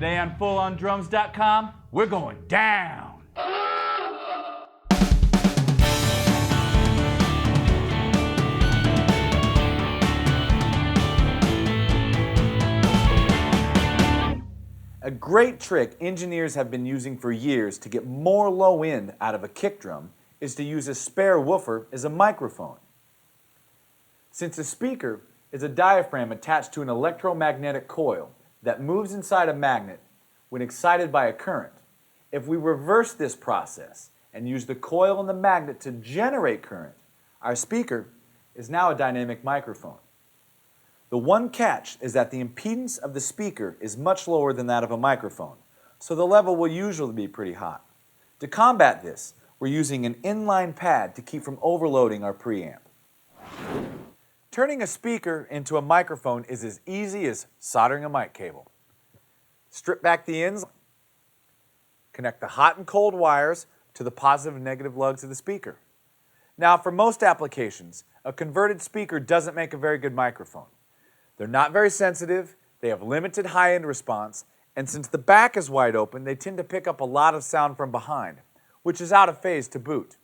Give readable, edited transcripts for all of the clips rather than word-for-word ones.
Today on FullOnDrums.com, we're going down. A great trick engineers have been using for years to get more low end out of a kick drum is to use a spare woofer as a microphone. Since a speaker is a diaphragm attached to an electromagnetic coil that moves inside a magnet when excited by a current, if we reverse this process and use the coil and the magnet to generate current, our speaker is now a dynamic microphone. The one catch is that the impedance of the speaker is much lower than that of a microphone, so the level will usually be pretty hot. To combat this, we're using an inline pad to keep from overloading our preamp. Turning a speaker into a microphone is as easy as soldering a mic cable. Strip back the ends, connect the hot and cold wires to the positive and negative lugs of the speaker. Now, for most applications, a converted speaker doesn't make a very good microphone. They're not very sensitive, they have limited high-end response, and since the back is wide open, they tend to pick up a lot of sound from behind, which is out of phase to boot.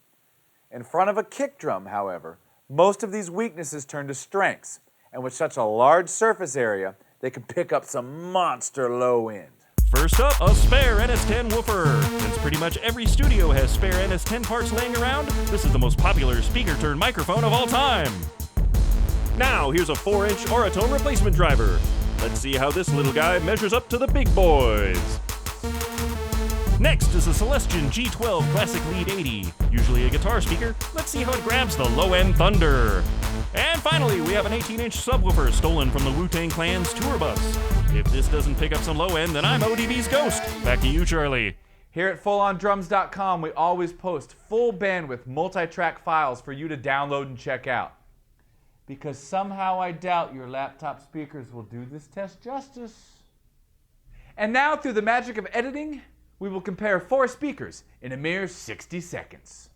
In front of a kick drum, however, most of these weaknesses turn to strengths, and with such a large surface area, they can pick up some monster low end. First up, a spare NS10 woofer. Since pretty much every studio has spare NS10 parts laying around, this is the most popular speaker-turned microphone of all time. Now, here's a 4-inch Auratone replacement driver. Let's see how this little guy measures up to the big boys. Next is a Celestion G12 Classic Lead 80. Usually a guitar speaker, let's see how it grabs the low-end thunder. And finally, we have an 18-inch subwoofer stolen from the Wu-Tang Clan's tour bus. If this doesn't pick up some low-end, then I'm ODB's ghost. Back to you, Charlie. Here at FullOnDrums.com, we always post full bandwidth multi-track files for you to download and check out. Because somehow I doubt your laptop speakers will do this test justice. And now, through the magic of editing, we will compare 4 speakers in a mere 60 seconds.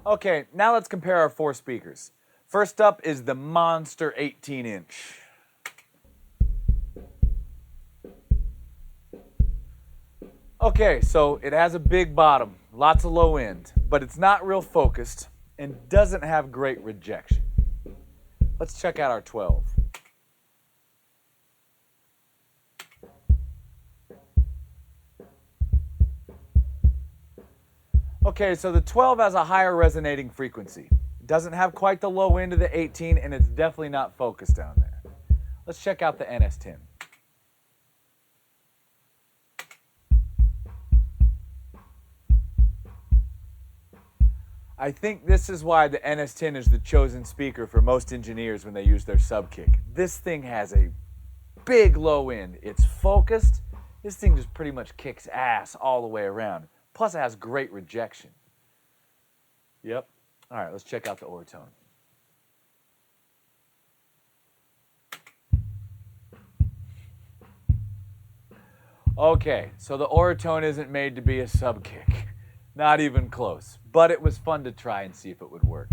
Okay, now let's compare our 4 speakers. First up is the monster 18-inch. Okay, so it has a big bottom, lots of low end, but it's not real focused and doesn't have great rejection. Let's check out our 12. Okay, so the 12 has a higher resonating frequency. It doesn't have quite the low end of the 18, and it's definitely not focused down there. Let's check out the NS10. I think this is why the NS10 is the chosen speaker for most engineers when they use their Subkick. This thing has a big low end. It's focused. This thing just pretty much kicks ass all the way around. Plus, it has great rejection. Yep. All right, let's check out the Auratone. Okay, so the Auratone isn't made to be a Subkick. Not even close. But it was fun to try and see if it would work.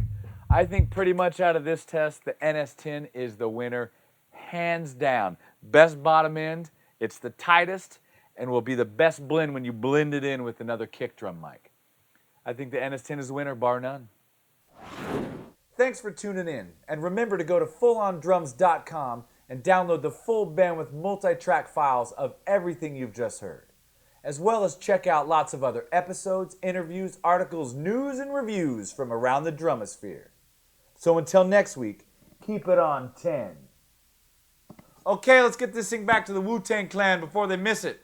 I think pretty much out of this test, the NS10 is the winner, hands down. Best bottom end, it's the tightest, and will be the best blend when you blend it in with another kick drum mic. I think the NS10 is the winner, bar none. Thanks for tuning in, and remember to go to FullOnDrums.com and download the full bandwidth multi-track files of everything you've just heard, as well as check out lots of other episodes, interviews, articles, news, and reviews from around the drumosphere. So until next week, keep it on 10. Okay, let's get this thing back to the Wu-Tang Clan before they miss it.